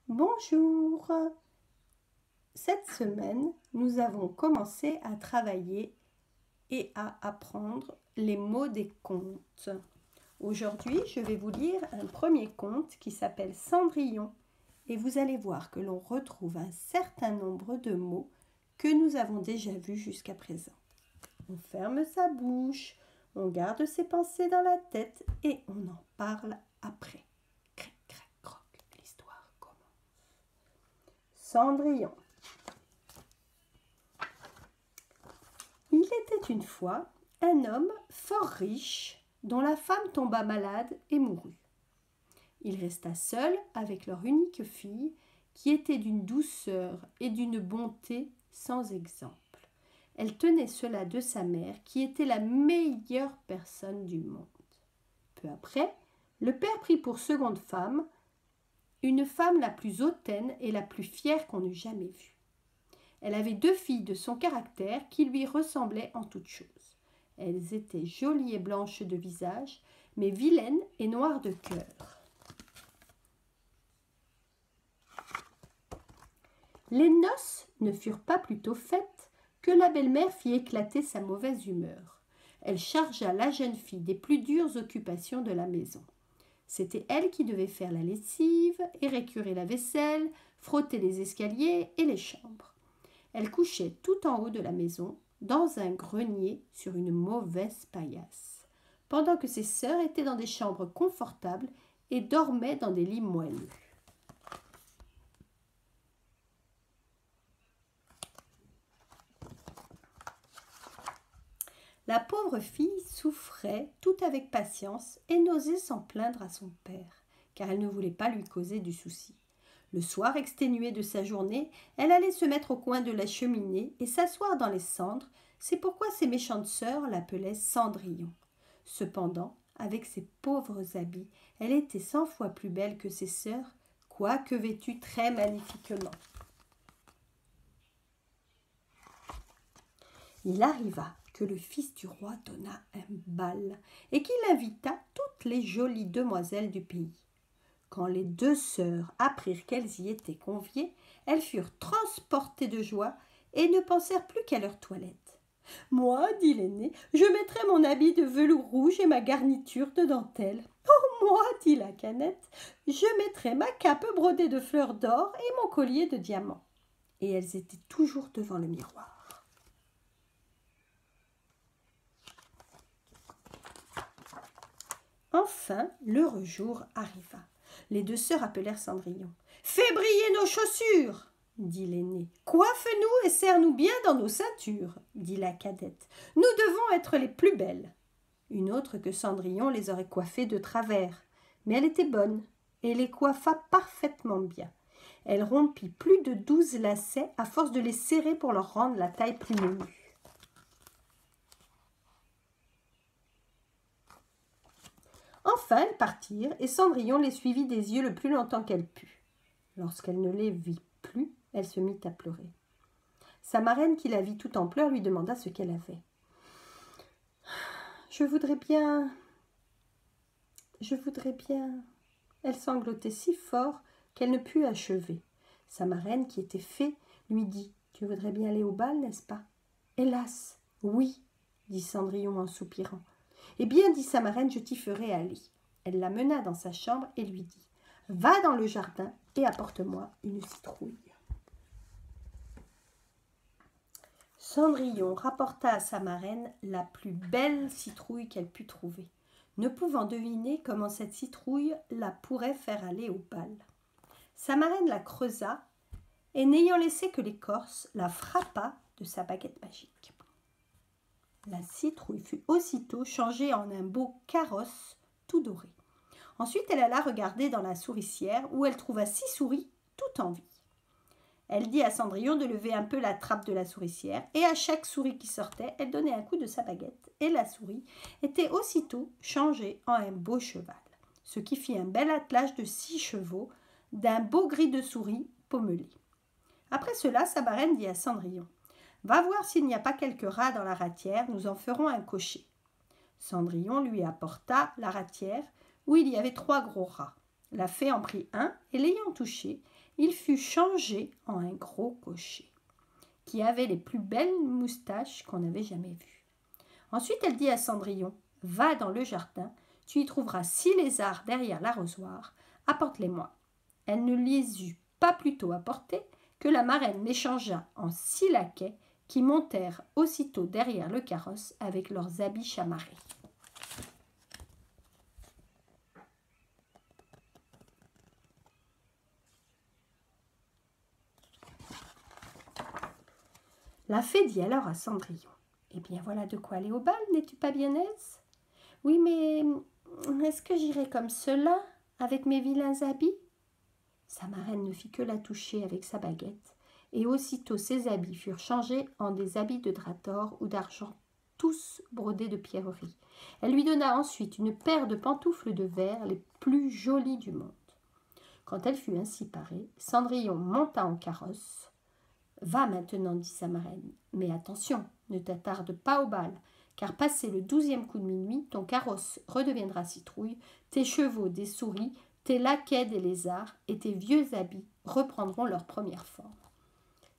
Bonjour. Cette semaine, nous avons commencé à travailler et à apprendre les mots des contes. Aujourd'hui, je vais vous lire un premier conte qui s'appelle Cendrillon et vous allez voir que l'on retrouve un certain nombre de mots que nous avons déjà vus jusqu'à présent. On ferme sa bouche, on garde ses pensées dans la tête et on en parle après. Cric, crac, croc, l'histoire commence. Cendrillon. Il était une fois un homme fort riche dont la femme tomba malade et mourut. Il resta seul avec leur unique fille qui était d'une douceur et d'une bonté sans exemple. Elle tenait cela de sa mère qui était la meilleure personne du monde. Peu après, le père prit pour seconde femme une femme la plus hautaine et la plus fière qu'on eût jamais vue. Elle avait 2 filles de son caractère qui lui ressemblaient en toutes choses. Elles étaient jolies et blanches de visage, mais vilaines et noires de cœur. Les noces ne furent pas plus tôt faites que la belle-mère fit éclater sa mauvaise humeur. Elle chargea la jeune fille des plus dures occupations de la maison. C'était elle qui devait faire la lessive et récurer la vaisselle, frotter les escaliers et les chambres. Elle couchait tout en haut de la maison, dans un grenier sur une mauvaise paillasse, pendant que ses sœurs étaient dans des chambres confortables et dormaient dans des lits moelleux. La pauvre fille souffrait tout avec patience et n'osait s'en plaindre à son père, car elle ne voulait pas lui causer du souci. Le soir, exténuée de sa journée, elle allait se mettre au coin de la cheminée et s'asseoir dans les cendres. C'est pourquoi ses méchantes sœurs l'appelaient Cendrillon. Cependant, avec ses pauvres habits, elle était 100 fois plus belle que ses sœurs, quoique vêtue très magnifiquement. Il arriva que le fils du roi donna un bal et qu'il invita toutes les jolies demoiselles du pays. Quand les 2 sœurs apprirent qu'elles y étaient conviées, elles furent transportées de joie et ne pensèrent plus qu'à leur toilette. « Moi, dit l'aînée, je mettrai mon habit de velours rouge et ma garniture de dentelle. Oh, moi, dit la canette, je mettrai ma cape brodée de fleurs d'or et mon collier de diamants. » Et elles étaient toujours devant le miroir. Enfin, l'heureux jour arriva. Les 2 sœurs appelèrent Cendrillon. « Fais briller nos chaussures !» dit l'aînée. « Coiffe-nous et serre-nous bien dans nos ceintures !» dit la cadette. « Nous devons être les plus belles. » Une autre que Cendrillon les aurait coiffées de travers, mais elle était bonne et les coiffa parfaitement bien. Elle rompit plus de 12 lacets à force de les serrer pour leur rendre la taille plus menue. Enfin, elles partirent, et Cendrillon les suivit des yeux le plus longtemps qu'elle put. Lorsqu'elle ne les vit plus, elle se mit à pleurer. Sa marraine, qui la vit tout en pleurs, lui demanda ce qu'elle avait. « Je voudrais bien... » Elle sanglotait si fort qu'elle ne put achever. Sa marraine, qui était fée, lui dit « Tu voudrais bien aller au bal, n'est-ce pas ?»« Hélas, oui, » dit Cendrillon en soupirant. « Eh bien, dit sa marraine, je t'y ferai aller. » Elle la mena dans sa chambre et lui dit « Va dans le jardin et apporte-moi une citrouille. » Cendrillon rapporta à sa marraine la plus belle citrouille qu'elle put trouver, ne pouvant deviner comment cette citrouille la pourrait faire aller au bal. Sa marraine la creusa et, n'ayant laissé que l'écorce, la frappa de sa baguette magique. La citrouille fut aussitôt changée en un beau carrosse tout doré. Ensuite, elle alla regarder dans la souricière où elle trouva 6 souris tout en vie. Elle dit à Cendrillon de lever un peu la trappe de la souricière et à chaque souris qui sortait, elle donnait un coup de sa baguette et la souris était aussitôt changée en un beau cheval, ce qui fit un bel attelage de 6 chevaux d'un beau gris de souris pommelé. Après cela, sa marraine dit à Cendrillon « Va voir s'il n'y a pas quelques rats dans la ratière, nous en ferons un cocher. » Cendrillon lui apporta la ratière où il y avait 3 gros rats. La fée en prit un et l'ayant touché, il fut changé en un gros cocher, qui avait les plus belles moustaches qu'on avait jamais vues. Ensuite, elle dit à Cendrillon, « Va dans le jardin, tu y trouveras 6 lézards derrière l'arrosoir, apporte-les-moi. » Elle ne les eut pas plus tôt apportés que la marraine les changea en 6 laquais qui montèrent aussitôt derrière le carrosse avec leurs habits chamarrés. La fée dit alors à Cendrillon, « Eh bien voilà de quoi aller au bal, n'es-tu pas bien aise ? » ?»« Oui, mais est-ce que j'irai comme cela, avec mes vilains habits ?» Sa marraine ne fit que la toucher avec sa baguette, et aussitôt ses habits furent changés en des habits de drap d'or ou d'argent, tous brodés de pierreries. Elle lui donna ensuite une paire de pantoufles de verre les plus jolies du monde. Quand elle fut ainsi parée, Cendrillon monta en carrosse. « Va maintenant, dit sa marraine, mais attention, ne t'attarde pas au bal, car passé le 12e coup de minuit, ton carrosse redeviendra citrouille, tes chevaux des souris, tes laquais des lézards et tes vieux habits reprendront leur première forme. »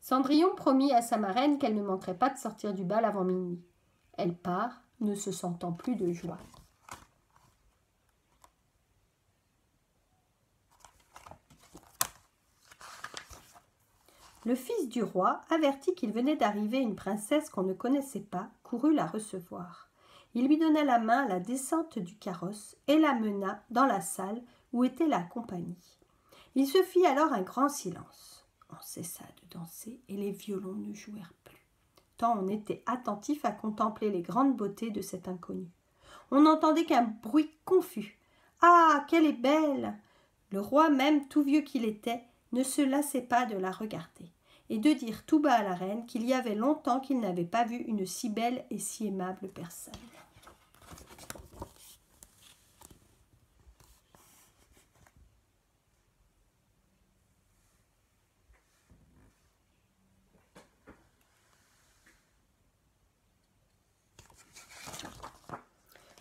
Cendrillon promit à sa marraine qu'elle ne manquerait pas de sortir du bal avant minuit. Elle part, ne se sentant plus de joie. Le fils du roi, averti qu'il venait d'arriver une princesse qu'on ne connaissait pas, courut la recevoir. Il lui donna la main à la descente du carrosse et la mena dans la salle où était la compagnie. Il se fit alors un grand silence. On cessa de danser et les violons ne jouèrent plus, tant on était attentif à contempler les grandes beautés de cette inconnue. On n'entendait qu'un bruit confus. « Ah, qu'elle est belle !» Le roi, même tout vieux qu'il était, ne se lassait pas de la regarder et de dire tout bas à la reine qu'il y avait longtemps qu'il n'avait pas vu une si belle et si aimable personne.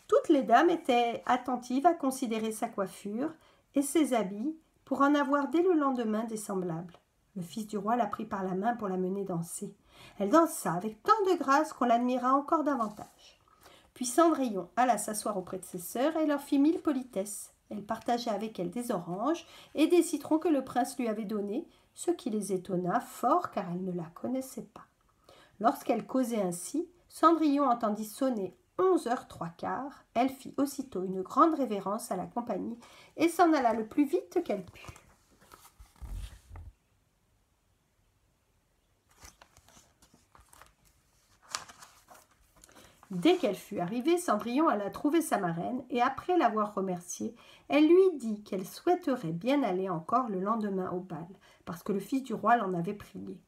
Toutes les dames étaient attentives à considérer sa coiffure et ses habits pour en avoir dès le lendemain des semblables. Le fils du roi la prit par la main pour la mener danser. Elle dansa avec tant de grâce qu'on l'admira encore davantage. Puis Cendrillon alla s'asseoir auprès de ses sœurs et leur fit 1000 politesses. Elle partagea avec elles des oranges et des citrons que le prince lui avait donnés, ce qui les étonna fort car elle ne la connaissait pas. Lorsqu'elle causait ainsi, Cendrillon entendit sonner 11h03. Elle fit aussitôt une grande révérence à la compagnie et s'en alla le plus vite qu'elle put. Dès qu'elle fut arrivée, Cendrillon alla trouver sa marraine et après l'avoir remerciée, elle lui dit qu'elle souhaiterait bien aller encore le lendemain au bal, parce que le fils du roi l'en avait prié.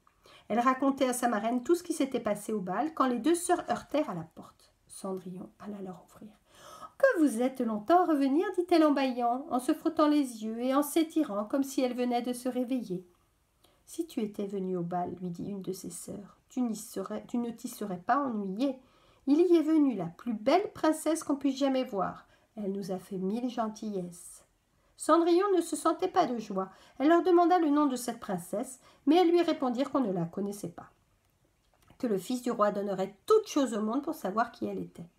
Elle racontait à sa marraine tout ce qui s'était passé au bal quand les 2 sœurs heurtèrent à la porte. Cendrillon alla leur ouvrir. « Que vous êtes longtemps à revenir, dit-elle en bâillant, en se frottant les yeux et en s'étirant comme si elle venait de se réveiller. « Si tu étais venue au bal, lui dit une de ses sœurs, tu ne t'y serais pas ennuyée. Il y est venu la plus belle princesse qu'on puisse jamais voir. Elle nous a fait 1000 gentillesses. » Cendrillon ne se sentait pas de joie. Elle leur demanda le nom de cette princesse, mais elles lui répondirent qu'on ne la connaissait pas, que le fils du roi donnerait toute chose au monde pour savoir qui elle était.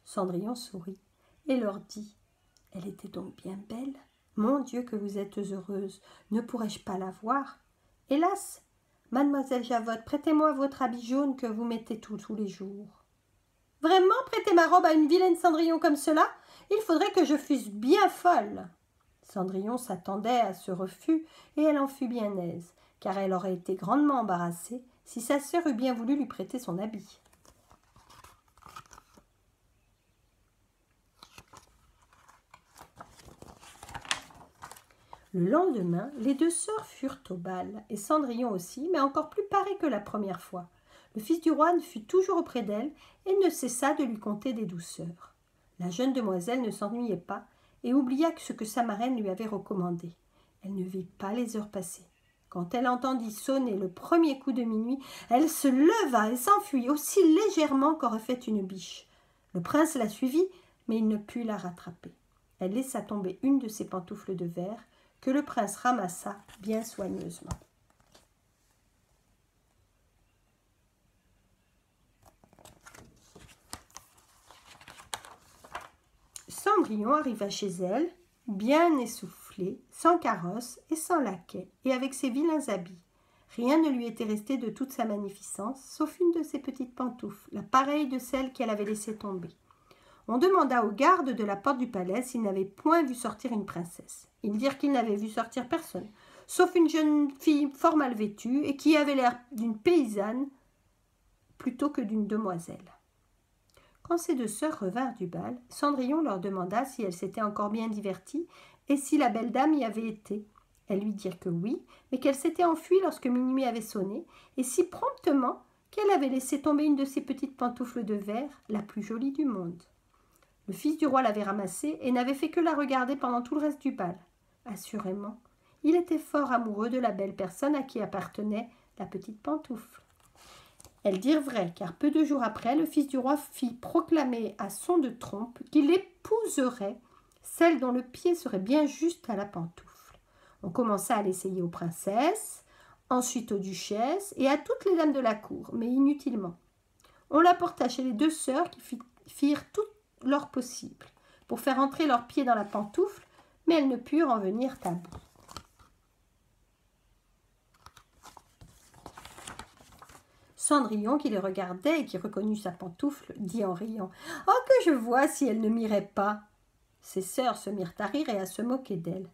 Cendrillon sourit et leur dit « Elle était donc bien belle. Mon Dieu, que vous êtes heureuse. Ne pourrais-je pas la voir ? Hélas, mademoiselle Javotte, prêtez-moi votre habit jaune que vous mettez tous les jours. » « Vraiment prêter ma robe à une vilaine Cendrillon comme cela ? Il faudrait que je fusse bien folle. » Cendrillon s'attendait à ce refus et elle en fut bien aise, car elle aurait été grandement embarrassée si sa sœur eût bien voulu lui prêter son habit. Le lendemain, les 2 sœurs furent au bal, et Cendrillon aussi, mais encore plus parée que la première fois. Le fils du roi fut toujours auprès d'elle et ne cessa de lui conter des douceurs. La jeune demoiselle ne s'ennuyait pas et oublia ce que sa marraine lui avait recommandé. Elle ne vit pas les heures passer. Quand elle entendit sonner le premier coup de minuit, elle se leva et s'enfuit aussi légèrement qu'aurait fait une biche. Le prince la suivit, mais il ne put la rattraper. Elle laissa tomber une de ses pantoufles de verre que le prince ramassa bien soigneusement. Cendrillon arriva chez elle, bien essoufflée, sans carrosse et sans laquais, et avec ses vilains habits. Rien ne lui était resté de toute sa magnificence, sauf une de ses petites pantoufles, la pareille de celle qu'elle avait laissée tomber. On demanda aux gardes de la porte du palais s'ils n'avaient point vu sortir une princesse. Ils dirent qu'ils n'avaient vu sortir personne, sauf une jeune fille fort mal vêtue et qui avait l'air d'une paysanne plutôt que d'une demoiselle. Quand ces deux sœurs revinrent du bal, Cendrillon leur demanda si elles s'étaient encore bien diverties et si la belle dame y avait été. Elles lui dirent que oui, mais qu'elle s'était enfuie lorsque minuit avait sonné, et si promptement qu'elle avait laissé tomber une de ses petites pantoufles de verre, la plus jolie du monde. Le fils du roi l'avait ramassée et n'avait fait que la regarder pendant tout le reste du bal. Assurément, il était fort amoureux de la belle personne à qui appartenait la petite pantoufle. Elles dirent vrai, car peu de jours après, le fils du roi fit proclamer à son de trompe qu'il épouserait celle dont le pied serait bien juste à la pantoufle. On commença à l'essayer aux princesses, ensuite aux duchesses et à toutes les dames de la cour, mais inutilement. On la porta chez les deux sœurs qui firent tout leur possible pour faire entrer leurs pieds dans la pantoufle, mais elles ne purent en venir à bout. Cendrillon, qui les regardait et qui reconnut sa pantoufle, dit en riant « Oh, que je vois si elle ne m'irait pas !» Ses sœurs se mirent à rire et à se moquer d'elle.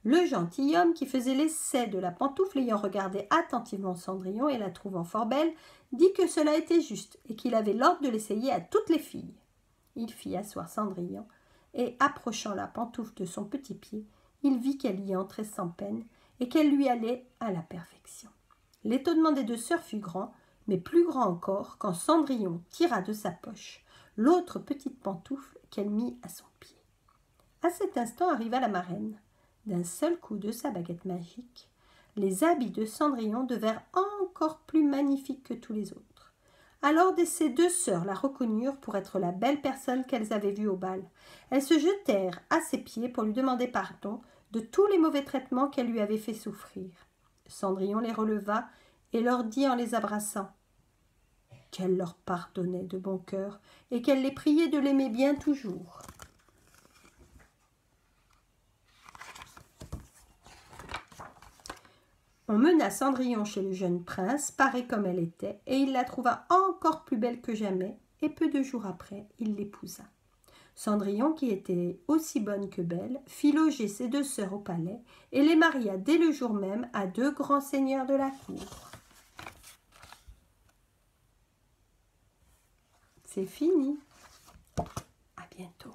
Le gentilhomme qui faisait l'essai de la pantoufle, ayant regardé attentivement Cendrillon et la trouvant fort belle, dit que cela était juste et qu'il avait l'ordre de l'essayer à toutes les filles. Il fit asseoir Cendrillon et, approchant la pantoufle de son petit pied, il vit qu'elle y entrait sans peine et qu'elle lui allait à la perfection. L'étonnement des deux sœurs fut grand, mais plus grand encore quand Cendrillon tira de sa poche l'autre petite pantoufle qu'elle mit à son pied. À cet instant arriva la marraine. D'un seul coup de sa baguette magique, les habits de Cendrillon devinrent encore plus magnifiques que tous les autres. Alors ces deux sœurs la reconnurent pour être la belle personne qu'elles avaient vue au bal. Elles se jetèrent à ses pieds pour lui demander pardon de tous les mauvais traitements qu'elle lui avait fait souffrir. Cendrillon les releva et leur dit en les abraçant qu'elle leur pardonnait de bon cœur et qu'elle les priait de l'aimer bien toujours. On mena Cendrillon chez le jeune prince, parée comme elle était, et il la trouva encore plus belle que jamais, et peu de jours après, il l'épousa. Cendrillon, qui était aussi bonne que belle, fit loger ses deux sœurs au palais, et les maria dès le jour même à deux grands seigneurs de la cour. C'est fini. À bientôt.